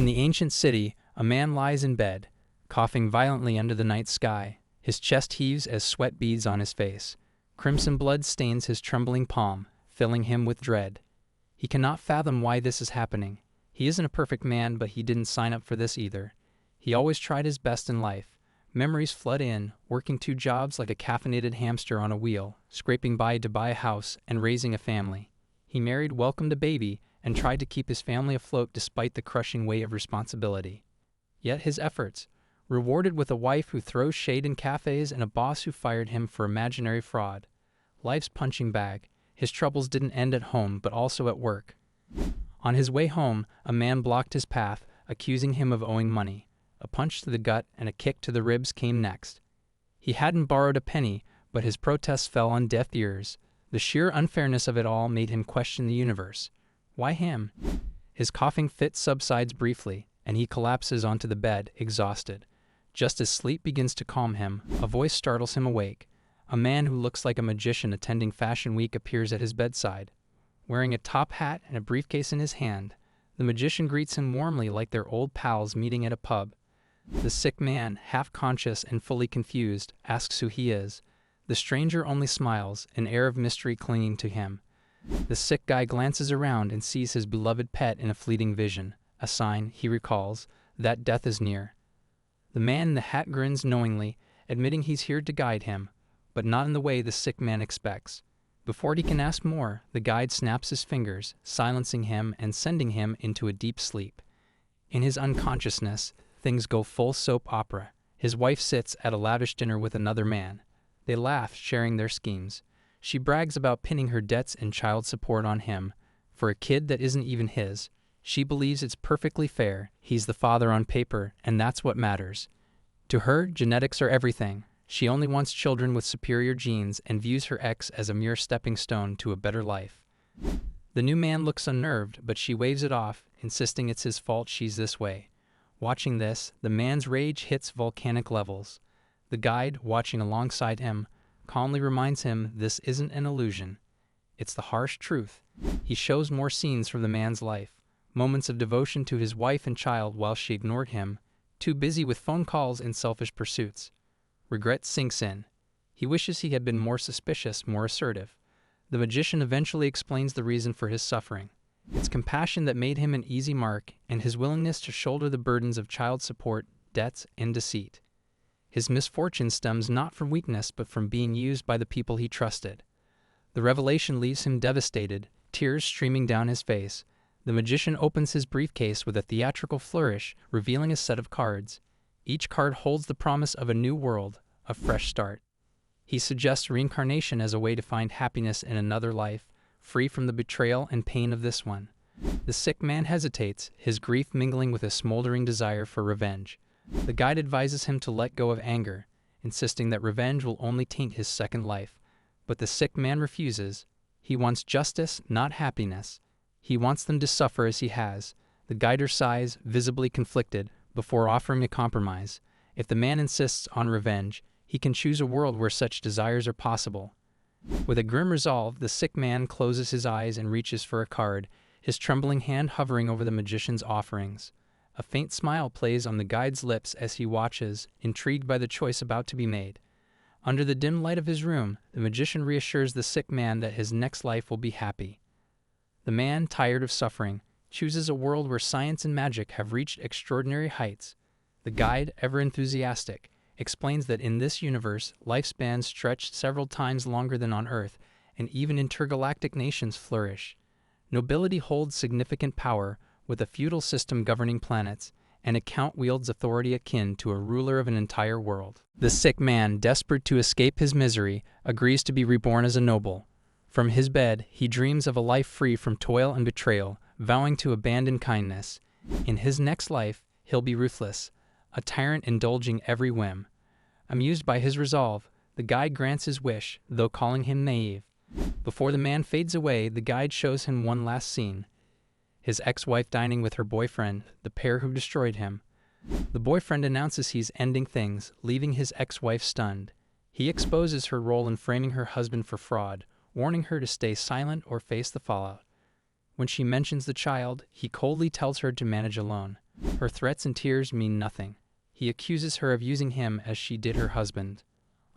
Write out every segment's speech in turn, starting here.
In the ancient city, a man lies in bed, coughing violently under the night sky. His chest heaves as sweat beads on his face. Crimson blood stains his trembling palm, filling him with dread. He cannot fathom why this is happening. He isn't a perfect man, but he didn't sign up for this either. He always tried his best in life. Memories flood in, working 2 jobs like a caffeinated hamster on a wheel, scraping by to buy a house and raising a family. He married, welcomed a baby, and tried to keep his family afloat despite the crushing weight of responsibility. Yet his efforts, rewarded with a wife who throws shade in cafes and a boss who fired him for imaginary fraud. Life's punching bag. His troubles didn't end at home, but also at work. On his way home, a man blocked his path, accusing him of owing money. A punch to the gut and a kick to the ribs came next. He hadn't borrowed a penny, but his protests fell on deaf ears. The sheer unfairness of it all made him question the universe. Why him? His coughing fit subsides briefly, and he collapses onto the bed, exhausted. Just as sleep begins to calm him, a voice startles him awake. A man who looks like a magician attending Fashion Week appears at his bedside. Wearing a top hat and a briefcase in his hand, the magician greets him warmly like they're old pals meeting at a pub. The sick man, half conscious and fully confused, asks who he is. The stranger only smiles, an air of mystery clinging to him. The sick guy glances around and sees his beloved pet in a fleeting vision, a sign, he recalls, that death is near. The man in the hat grins knowingly, admitting he's here to guide him, but not in the way the sick man expects. Before he can ask more, the guide snaps his fingers, silencing him and sending him into a deep sleep. In his unconsciousness, things go full soap opera. His wife sits at a lavish dinner with another man. They laugh, sharing their schemes. She brags about pinning her debts and child support on him. For a kid that isn't even his, she believes it's perfectly fair. He's the father on paper, and that's what matters. To her, genetics are everything. She only wants children with superior genes and views her ex as a mere stepping stone to a better life. The new man looks unnerved, but she waves it off, insisting it's his fault she's this way. Watching this, the man's rage hits volcanic levels. The guide, watching alongside him, calmly reminds him this isn't an illusion. It's the harsh truth. He shows more scenes from the man's life, moments of devotion to his wife and child while she ignored him, too busy with phone calls and selfish pursuits. Regret sinks in. He wishes he had been more suspicious, more assertive. The magician eventually explains the reason for his suffering. It's compassion that made him an easy mark, and his willingness to shoulder the burdens of child support, debts, and deceit. His misfortune stems not from weakness, but from being used by the people he trusted. The revelation leaves him devastated, tears streaming down his face. The magician opens his briefcase with a theatrical flourish, revealing a set of cards. Each card holds the promise of a new world, a fresh start. He suggests reincarnation as a way to find happiness in another life, free from the betrayal and pain of this one. The sick man hesitates, his grief mingling with a smoldering desire for revenge. The guide advises him to let go of anger, insisting that revenge will only taint his second life. But the sick man refuses. He wants justice, not happiness. He wants them to suffer as he has. The guider sighs, visibly conflicted, before offering a compromise. If the man insists on revenge, he can choose a world where such desires are possible. With a grim resolve, the sick man closes his eyes and reaches for a card, his trembling hand hovering over the magician's offerings. A faint smile plays on the guide's lips as he watches, intrigued by the choice about to be made. Under the dim light of his room, the magician reassures the sick man that his next life will be happy. The man, tired of suffering, chooses a world where science and magic have reached extraordinary heights. The guide, ever enthusiastic, explains that in this universe, lifespans stretch several times longer than on Earth, and even intergalactic nations flourish. Nobility holds significant power, with a feudal system governing planets, and a count wields authority akin to a ruler of an entire world. The sick man, desperate to escape his misery, agrees to be reborn as a noble. From his bed, he dreams of a life free from toil and betrayal, vowing to abandon kindness. In his next life, he'll be ruthless, a tyrant indulging every whim. Amused by his resolve, the guide grants his wish, though calling him naive. Before the man fades away, the guide shows him one last scene. His ex-wife dining with her boyfriend, the pair who destroyed him. The boyfriend announces he's ending things, leaving his ex-wife stunned. He exposes her role in framing her husband for fraud, warning her to stay silent or face the fallout. When she mentions the child, he coldly tells her to manage alone. Her threats and tears mean nothing. He accuses her of using him as she did her husband.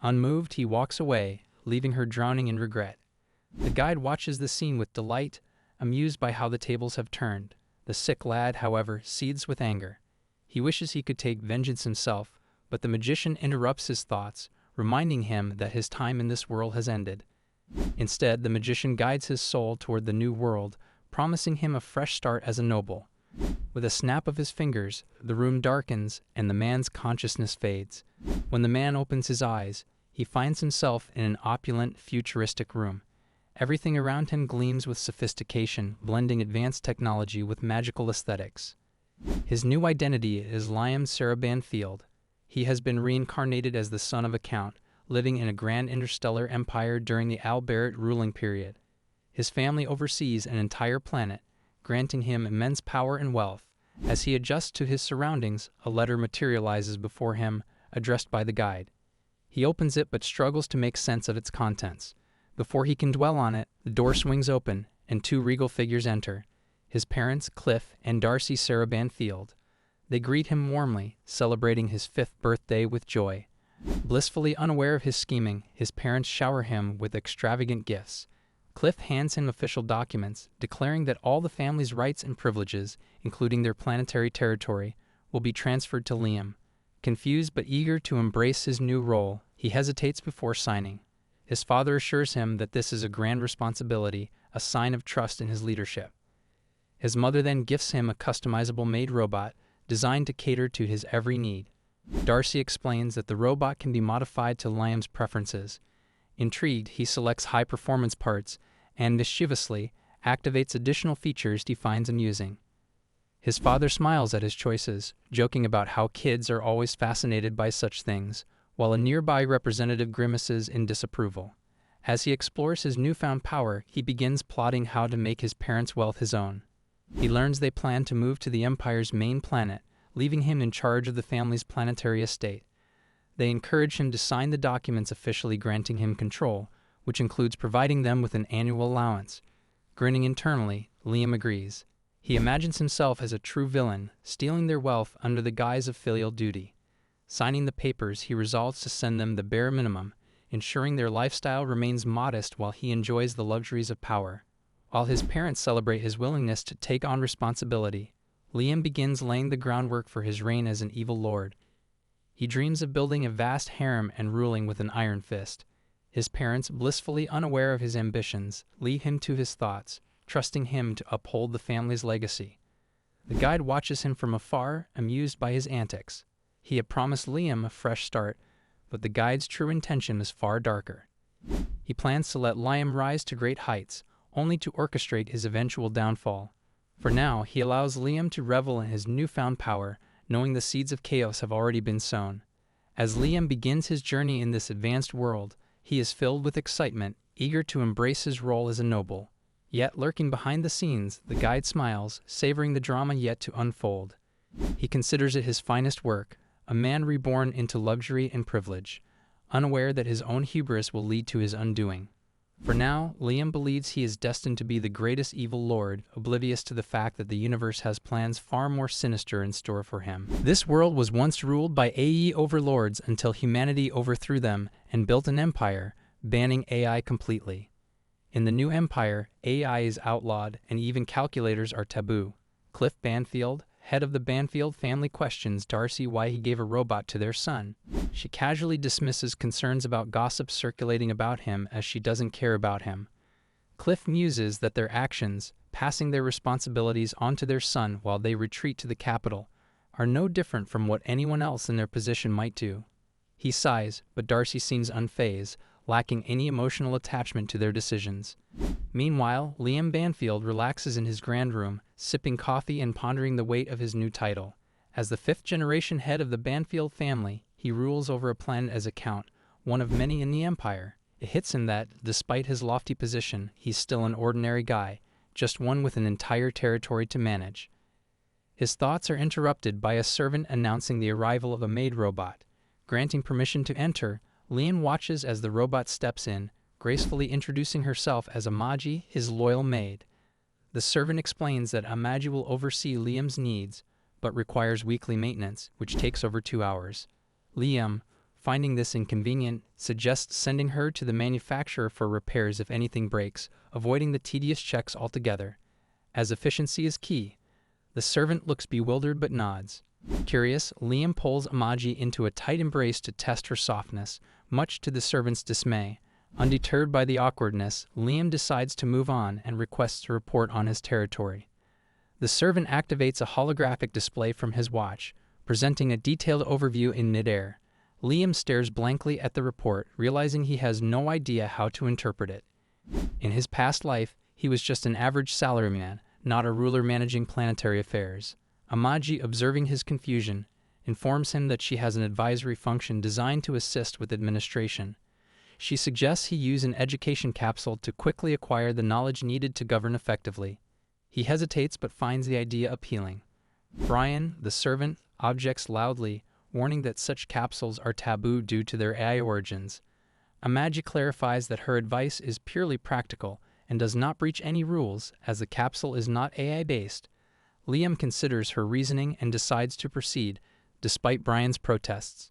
Unmoved, he walks away, leaving her drowning in regret. The guide watches the scene with delight, amused by how the tables have turned. The sick lad, however, seethes with anger. He wishes he could take vengeance himself, but the magician interrupts his thoughts, reminding him that his time in this world has ended. Instead, the magician guides his soul toward the new world, promising him a fresh start as a noble. With a snap of his fingers, the room darkens and the man's consciousness fades. When the man opens his eyes, he finds himself in an opulent, futuristic room. Everything around him gleams with sophistication, blending advanced technology with magical aesthetics. His new identity is Liam Sarabanfield. He has been reincarnated as the son of a count, living in a grand interstellar empire during the Albarret ruling period. His family oversees an entire planet, granting him immense power and wealth. As he adjusts to his surroundings, a letter materializes before him, addressed by the guide. He opens it but struggles to make sense of its contents. Before he can dwell on it, the door swings open, and two regal figures enter. His parents, Cliff and Darcy Sarabanfield. They greet him warmly, celebrating his 5th birthday with joy. Blissfully unaware of his scheming, his parents shower him with extravagant gifts. Cliff hands him official documents, declaring that all the family's rights and privileges, including their planetary territory, will be transferred to Liam. Confused but eager to embrace his new role, he hesitates before signing. His father assures him that this is a grand responsibility, a sign of trust in his leadership. His mother then gifts him a customizable maid robot designed to cater to his every need. Darcy explains that the robot can be modified to Liam's preferences. Intrigued, he selects high-performance parts and mischievously activates additional features he finds amusing. His father smiles at his choices, joking about how kids are always fascinated by such things, while a nearby representative grimaces in disapproval. As he explores his newfound power, he begins plotting how to make his parents' wealth his own. He learns they plan to move to the Empire's main planet, leaving him in charge of the family's planetary estate. They encourage him to sign the documents officially granting him control, which includes providing them with an annual allowance. Grinning internally, Liam agrees. He imagines himself as a true villain, stealing their wealth under the guise of filial duty. Signing the papers, he resolves to send them the bare minimum, ensuring their lifestyle remains modest while he enjoys the luxuries of power. While his parents celebrate his willingness to take on responsibility, Liam begins laying the groundwork for his reign as an evil lord. He dreams of building a vast harem and ruling with an iron fist. His parents, blissfully unaware of his ambitions, leave him to his thoughts, trusting him to uphold the family's legacy. The guide watches him from afar, amused by his antics. He had promised Liam a fresh start, but the guide's true intention is far darker. He plans to let Liam rise to great heights, only to orchestrate his eventual downfall. For now, he allows Liam to revel in his newfound power, knowing the seeds of chaos have already been sown. As Liam begins his journey in this advanced world, he is filled with excitement, eager to embrace his role as a noble. Yet, lurking behind the scenes, the guide smiles, savoring the drama yet to unfold. He considers it his finest work, a man reborn into luxury and privilege, unaware that his own hubris will lead to his undoing. For now, Liam believes he is destined to be the greatest evil lord, oblivious to the fact that the universe has plans far more sinister in store for him. This world was once ruled by AI overlords until humanity overthrew them and built an empire, banning AI completely. In the new empire, AI is outlawed and even calculators are taboo. Cliff Banfield, head of the Banfield family, questions Darcy why he gave a robot to their son. She casually dismisses concerns about gossip circulating about him as she doesn't care about him. Cliff muses that their actions, passing their responsibilities onto their son while they retreat to the capital, are no different from what anyone else in their position might do. He sighs, but Darcy seems unfazed, lacking any emotional attachment to their decisions. Meanwhile, Liam Banfield relaxes in his grand room, sipping coffee and pondering the weight of his new title. As the 5th-generation head of the Banfield family, he rules over a planet as a count, one of many in the Empire. It hits him that, despite his lofty position, he's still an ordinary guy, just one with an entire territory to manage. His thoughts are interrupted by a servant announcing the arrival of a maid robot. Granting permission to enter, Liam watches as the robot steps in, gracefully introducing herself as Amaji, his loyal maid. The servant explains that Amaji will oversee Liam's needs, but requires weekly maintenance, which takes over 2 hours. Liam, finding this inconvenient, suggests sending her to the manufacturer for repairs if anything breaks, avoiding the tedious checks altogether. As efficiency is key, the servant looks bewildered but nods. Curious, Liam pulls Amaji into a tight embrace to test her softness, much to the servant's dismay. Undeterred by the awkwardness, Liam decides to move on and requests a report on his territory. The servant activates a holographic display from his watch, presenting a detailed overview in midair. Liam stares blankly at the report, realizing he has no idea how to interpret it. In his past life, he was just an average salaryman, not a ruler managing planetary affairs. Amaji, observing his confusion, informs him that she has an advisory function designed to assist with administration. She suggests he use an education capsule to quickly acquire the knowledge needed to govern effectively. He hesitates but finds the idea appealing. Brian, the servant, objects loudly, warning that such capsules are taboo due to their AI origins. Amaji clarifies that her advice is purely practical and does not breach any rules, as the capsule is not AI-based. Liam considers her reasoning and decides to proceed, despite Brian's protests.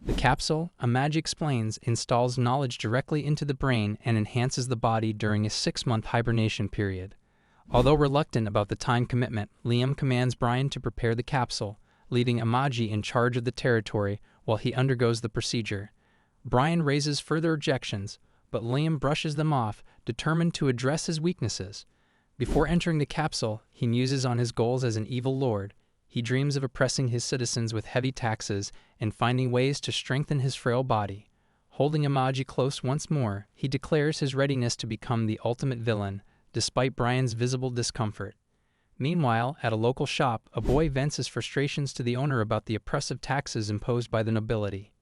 The capsule, Amaji explains, installs knowledge directly into the brain and enhances the body during a 6-month hibernation period. Although reluctant about the time commitment, Liam commands Brian to prepare the capsule, leaving Amaji in charge of the territory while he undergoes the procedure. Brian raises further objections, but Liam brushes them off, determined to address his weaknesses. Before entering the capsule, he muses on his goals as an evil lord. He dreams of oppressing his citizens with heavy taxes and finding ways to strengthen his frail body. Holding Amaji close once more, he declares his readiness to become the ultimate villain, despite Brian's visible discomfort. Meanwhile, at a local shop, a boy vents his frustrations to the owner about the oppressive taxes imposed by the nobility.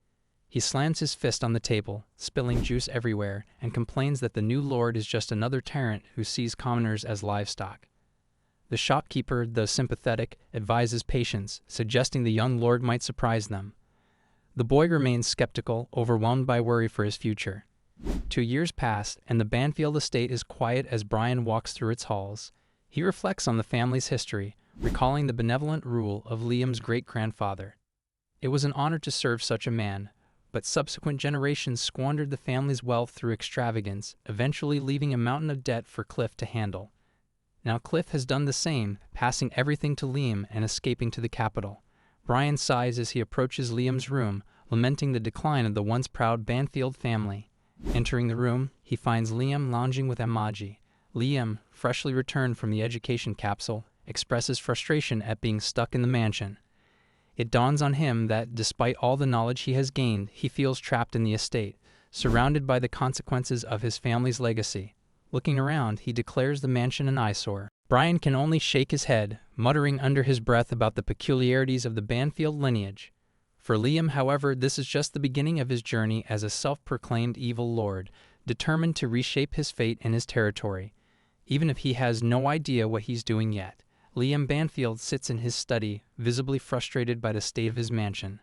He slams his fist on the table, spilling juice everywhere, and complains that the new lord is just another tyrant who sees commoners as livestock. The shopkeeper, though sympathetic, advises patience, suggesting the young lord might surprise them. The boy remains skeptical, overwhelmed by worry for his future. 2 years pass, and the Banfield estate is quiet as Brian walks through its halls. He reflects on the family's history, recalling the benevolent rule of Liam's great-grandfather. It was an honor to serve such a man, but subsequent generations squandered the family's wealth through extravagance, eventually leaving a mountain of debt for Cliff to handle. Now Cliff has done the same, passing everything to Liam and escaping to the capital. Brian sighs as he approaches Liam's room, lamenting the decline of the once proud Banfield family. Entering the room, he finds Liam lounging with Amaji. Liam, freshly returned from the education capsule, expresses frustration at being stuck in the mansion. It dawns on him that, despite all the knowledge he has gained, he feels trapped in the estate, surrounded by the consequences of his family's legacy. Looking around, he declares the mansion an eyesore. Brian can only shake his head, muttering under his breath about the peculiarities of the Banfield lineage. For Liam, however, this is just the beginning of his journey as a self-proclaimed evil lord, determined to reshape his fate and his territory, even if he has no idea what he's doing yet. Liam Banfield sits in his study, visibly frustrated by the state of his mansion.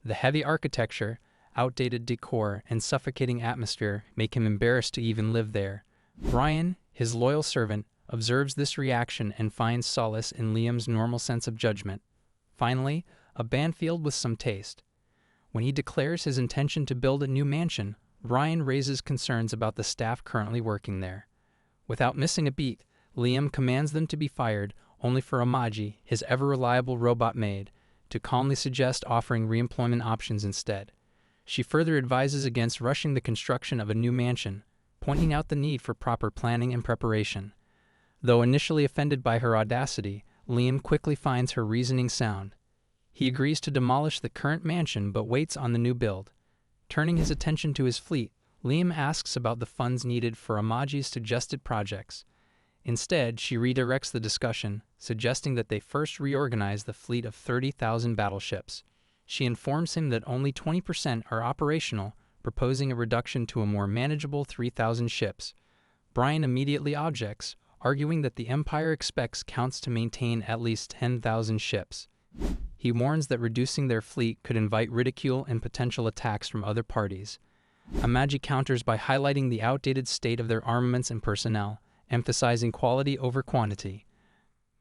The heavy architecture, outdated decor, and suffocating atmosphere make him embarrassed to even live there. Brian, his loyal servant, observes this reaction and finds solace in Liam's normal sense of judgment. Finally, a Banfield with some taste. When he declares his intention to build a new mansion, Brian raises concerns about the staff currently working there. Without missing a beat, Liam commands them to be fired, only for Amaji, his ever-reliable robot maid, to calmly suggest offering reemployment options instead. She further advises against rushing the construction of a new mansion, pointing out the need for proper planning and preparation. Though initially offended by her audacity, Liam quickly finds her reasoning sound. He agrees to demolish the current mansion but waits on the new build. Turning his attention to his fleet, Liam asks about the funds needed for Amaji's suggested projects. Instead, she redirects the discussion, suggesting that they first reorganize the fleet of 30,000 battleships. She informs him that only 20% are operational, proposing a reduction to a more manageable 3,000 ships. Brian immediately objects, arguing that the Empire expects counts to maintain at least 10,000 ships. He warns that reducing their fleet could invite ridicule and potential attacks from other parties. Amaji counters by highlighting the outdated state of their armaments and personnel, emphasizing quality over quantity.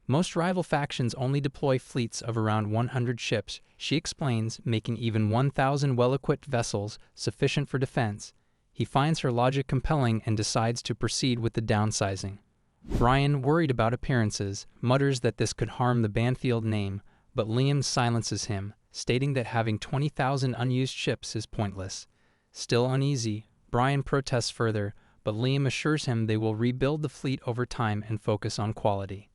Most rival factions only deploy fleets of around 100 ships, she explains, making even 1,000 well-equipped vessels sufficient for defense. He finds her logic compelling and decides to proceed with the downsizing. Brian, worried about appearances, mutters that this could harm the Banfield name, but Liam silences him, stating that having 20,000 unused ships is pointless. Still uneasy, Brian protests further, but Liam assures him they will rebuild the fleet over time and focus on quality.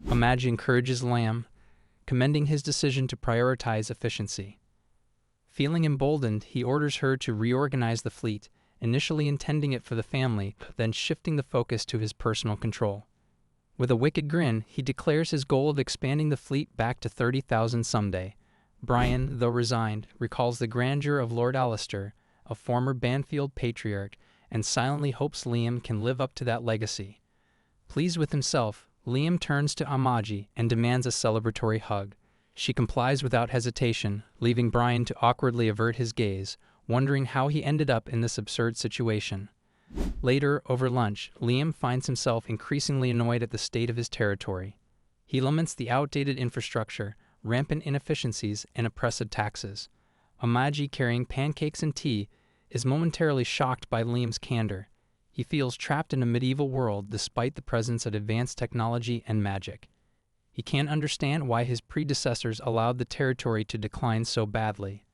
Amagi encourages Liam, commending his decision to prioritize efficiency. Feeling emboldened, he orders her to reorganize the fleet, initially intending it for the family, then shifting the focus to his personal control. With a wicked grin, he declares his goal of expanding the fleet back to 30,000 someday. Brian, though resigned, recalls the grandeur of Lord Alistair, a former Banfield patriarch, and silently hopes Liam can live up to that legacy. Pleased with himself, Liam turns to Amagi and demands a celebratory hug. She complies without hesitation, leaving Brian to awkwardly avert his gaze, wondering how he ended up in this absurd situation. Later, over lunch, Liam finds himself increasingly annoyed at the state of his territory. He laments the outdated infrastructure, rampant inefficiencies, and oppressive taxes. Amagi, carrying pancakes and tea, is momentarily shocked by Liam's candor. He feels trapped in a medieval world despite the presence of advanced technology and magic. He can't understand why his predecessors allowed the territory to decline so badly.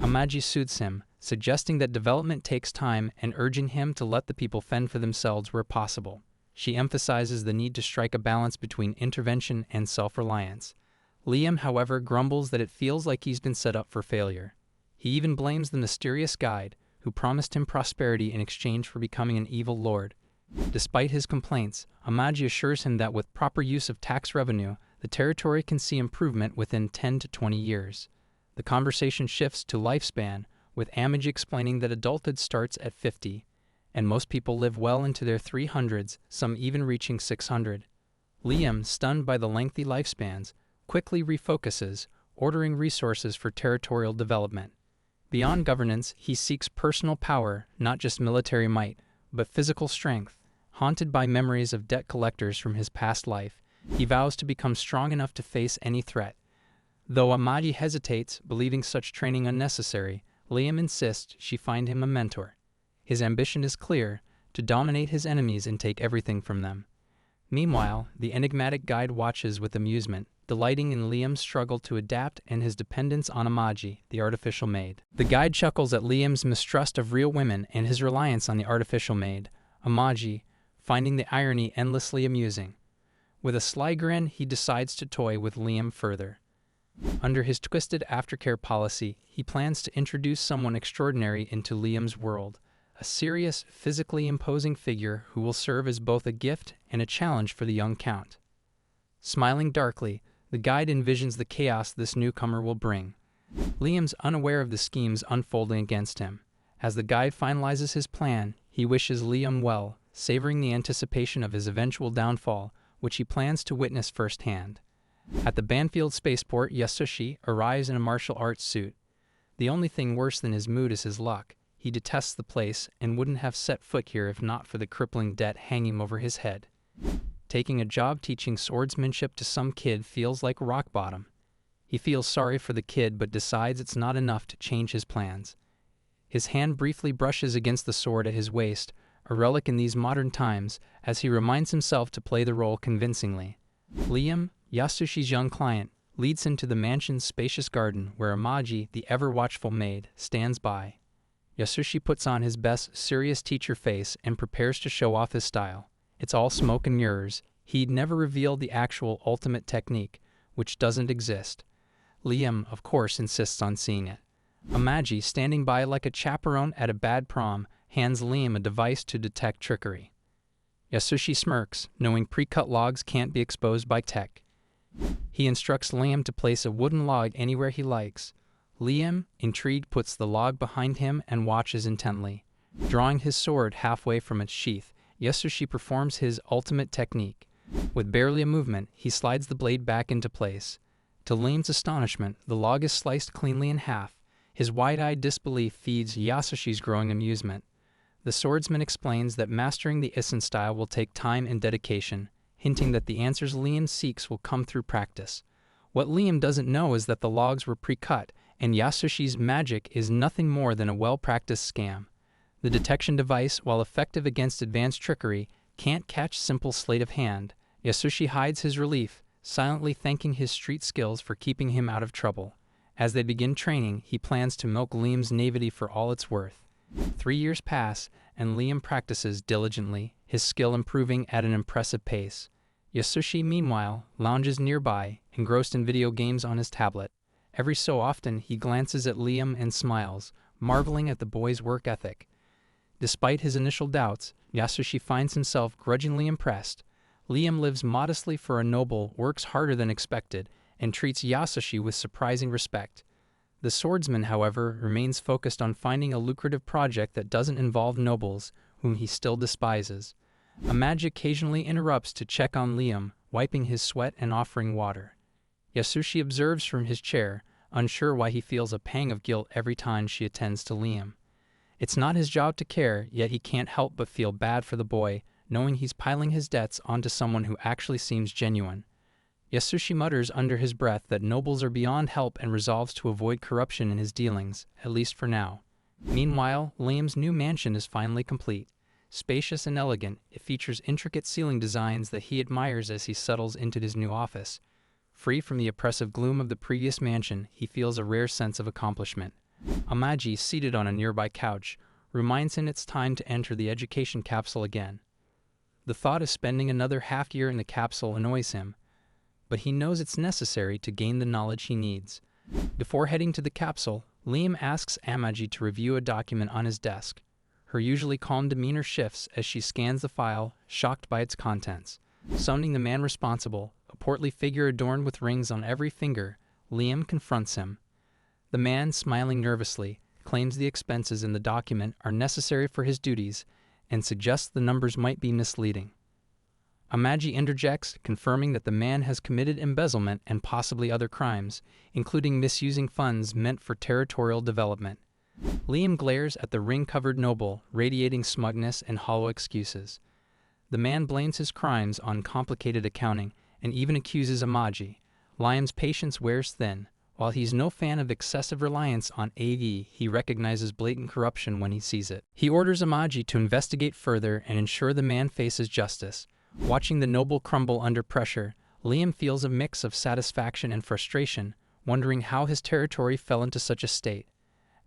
Amagi soothes him, suggesting that development takes time and urging him to let the people fend for themselves where possible. She emphasizes the need to strike a balance between intervention and self-reliance. Liam, however, grumbles that it feels like he's been set up for failure. He even blames the mysterious guide, who promised him prosperity in exchange for becoming an evil lord. Despite his complaints, Amagi assures him that with proper use of tax revenue, the territory can see improvement within 10 to 20 years. The conversation shifts to lifespan, with Amagi explaining that adulthood starts at 50, and most people live well into their 300s, some even reaching 600. Liam, stunned by the lengthy lifespans, quickly refocuses, ordering resources for territorial development. Beyond governance, he seeks personal power, not just military might, but physical strength. Haunted by memories of debt collectors from his past life, he vows to become strong enough to face any threat. Though Amagi hesitates, believing such training unnecessary, Liam insists she find him a mentor. His ambition is clear: to dominate his enemies and take everything from them. Meanwhile, the enigmatic guide watches with amusement, delighting in Liam's struggle to adapt and his dependence on Amagi, the artificial maid. The guide chuckles at Liam's mistrust of real women and his reliance on the artificial maid, Amagi, finding the irony endlessly amusing. With a sly grin, he decides to toy with Liam further. Under his twisted aftercare policy, he plans to introduce someone extraordinary into Liam's world, a serious, physically imposing figure who will serve as both a gift and a challenge for the young count. Smiling darkly, the guide envisions the chaos this newcomer will bring. Liam's unaware of the schemes unfolding against him. As the guide finalizes his plan, he wishes Liam well, savoring the anticipation of his eventual downfall, which he plans to witness firsthand. At the Banfield spaceport, Yasushi arrives in a martial arts suit. The only thing worse than his mood is his luck. He detests the place and wouldn't have set foot here if not for the crippling debt hanging over his head. Taking a job teaching swordsmanship to some kid feels like rock bottom. He feels sorry for the kid but decides it's not enough to change his plans. His hand briefly brushes against the sword at his waist, a relic in these modern times, as he reminds himself to play the role convincingly. Liam, Yasushi's young client, leads him to the mansion's spacious garden where Amagi, the ever-watchful maid, stands by. Yasushi puts on his best serious teacher face and prepares to show off his style. It's all smoke and mirrors. He'd never revealed the actual ultimate technique, which doesn't exist. Liam, of course, insists on seeing it. Amagi, standing by like a chaperone at a bad prom, hands Liam a device to detect trickery. Yasushi smirks, knowing pre-cut logs can't be exposed by tech. He instructs Liam to place a wooden log anywhere he likes. Liam, intrigued, puts the log behind him and watches intently. Drawing his sword halfway from its sheath, Yasushi performs his ultimate technique. With barely a movement, he slides the blade back into place. To Liam's astonishment, the log is sliced cleanly in half. His wide-eyed disbelief feeds Yasushi's growing amusement. The swordsman explains that mastering the Issen style will take time and dedication. hinting that the answers Liam seeks will come through practice. What Liam doesn't know is that the logs were pre-cut, and Yasushi's magic is nothing more than a well-practiced scam. The detection device, while effective against advanced trickery, can't catch simple sleight of hand. Yasushi hides his relief, silently thanking his street skills for keeping him out of trouble. As they begin training, he plans to milk Liam's naivety for all it's worth. 3 years pass, and Liam practices diligently, his skill improving at an impressive pace. Yasushi, meanwhile, lounges nearby, engrossed in video games on his tablet. Every so often, he glances at Liam and smiles, marveling at the boy's work ethic. Despite his initial doubts, Yasushi finds himself grudgingly impressed. Liam lives modestly for a noble, works harder than expected, and treats Yasushi with surprising respect. The swordsman, however, remains focused on finding a lucrative project that doesn't involve nobles, whom he still despises. Amaji occasionally interrupts to check on Liam, wiping his sweat and offering water. Yasushi observes from his chair, unsure why he feels a pang of guilt every time she attends to Liam. It's not his job to care, yet he can't help but feel bad for the boy, knowing he's piling his debts onto someone who actually seems genuine. Yasushi mutters under his breath that nobles are beyond help and resolves to avoid corruption in his dealings, at least for now. Meanwhile, Liam's new mansion is finally complete. Spacious and elegant, it features intricate ceiling designs that he admires as he settles into his new office. Free from the oppressive gloom of the previous mansion, he feels a rare sense of accomplishment. Amaji, seated on a nearby couch, reminds him it's time to enter the education capsule again. The thought of spending another half-year in the capsule annoys him, but he knows it's necessary to gain the knowledge he needs. Before heading to the capsule, Liam asks Amaji to review a document on his desk. Her usually calm demeanor shifts as she scans the file, shocked by its contents. Summoning the man responsible, a portly figure adorned with rings on every finger, Liam confronts him. The man, smiling nervously, claims the expenses in the document are necessary for his duties and suggests the numbers might be misleading. Amaji interjects, confirming that the man has committed embezzlement and possibly other crimes, including misusing funds meant for territorial development. Liam glares at the ring-covered noble, radiating smugness and hollow excuses. The man blames his crimes on complicated accounting and even accuses Amaji. Liam's patience wears thin. While he's no fan of excessive reliance on AE, he recognizes blatant corruption when he sees it. He orders Amaji to investigate further and ensure the man faces justice. Watching the noble crumble under pressure, Liam feels a mix of satisfaction and frustration, wondering how his territory fell into such a state.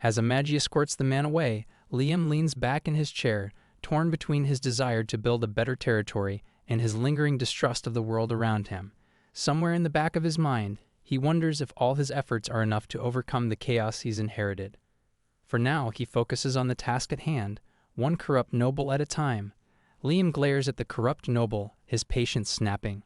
As Amaji escorts the man away, Liam leans back in his chair, torn between his desire to build a better territory and his lingering distrust of the world around him. Somewhere in the back of his mind, he wonders if all his efforts are enough to overcome the chaos he's inherited. For now, he focuses on the task at hand, one corrupt noble at a time. Liam glares at the corrupt noble, his patience snapping.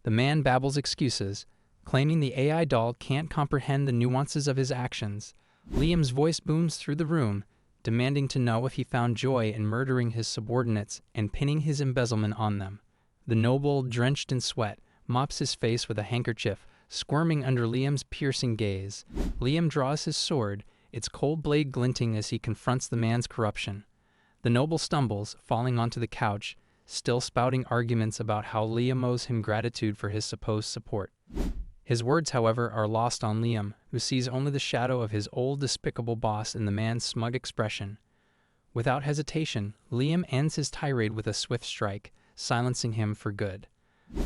The man babbles excuses, claiming the AI doll can't comprehend the nuances of his actions. Liam's voice booms through the room, demanding to know if he found joy in murdering his subordinates and pinning his embezzlement on them. The noble, drenched in sweat, mops his face with a handkerchief, squirming under Liam's piercing gaze. Liam draws his sword, its cold blade glinting as he confronts the man's corruption. The noble stumbles, falling onto the couch, still spouting arguments about how Liam owes him gratitude for his supposed support. His words, however, are lost on Liam, who sees only the shadow of his old, despicable boss in the man's smug expression. Without hesitation, Liam ends his tirade with a swift strike, silencing him for good.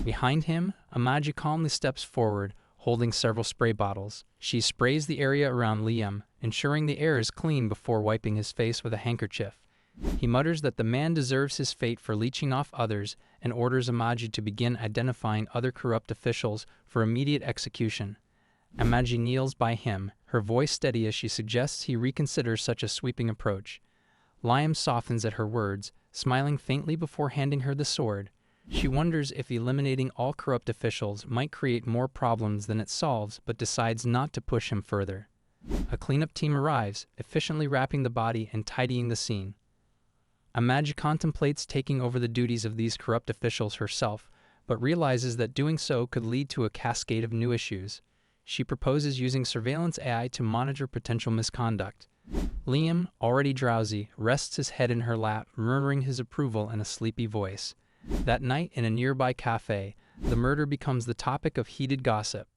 Behind him, Amaji calmly steps forward, holding several spray bottles. She sprays the area around Liam, ensuring the air is clean before wiping his face with a handkerchief. He mutters that the man deserves his fate for leeching off others and orders Amaji to begin identifying other corrupt officials for immediate execution. Amaji kneels by him, her voice steady as she suggests he reconsider such a sweeping approach. Liam softens at her words, smiling faintly before handing her the sword. She wonders if eliminating all corrupt officials might create more problems than it solves, but decides not to push him further. A cleanup team arrives, efficiently wrapping the body and tidying the scene. Amaji contemplates taking over the duties of these corrupt officials herself, but realizes that doing so could lead to a cascade of new issues. She proposes using surveillance AI to monitor potential misconduct. Liam, already drowsy, rests his head in her lap, murmuring his approval in a sleepy voice. That night, in a nearby cafe, the murder becomes the topic of heated gossip.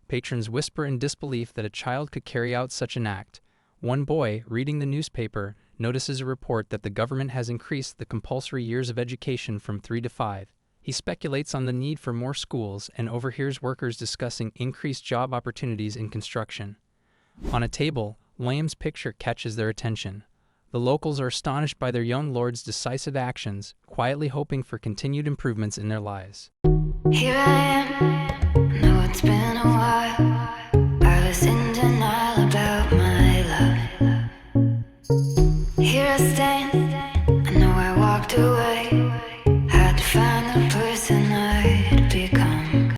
Patrons whisper in disbelief that a child could carry out such an act. One boy, reading the newspaper, notices a report that the government has increased the compulsory years of education from 3 to 5. He speculates on the need for more schools and overhears workers discussing increased job opportunities in construction. On a table, Lamb's picture catches their attention. The locals are astonished by their young lord's decisive actions, quietly hoping for continued improvements in their lives. Here I am.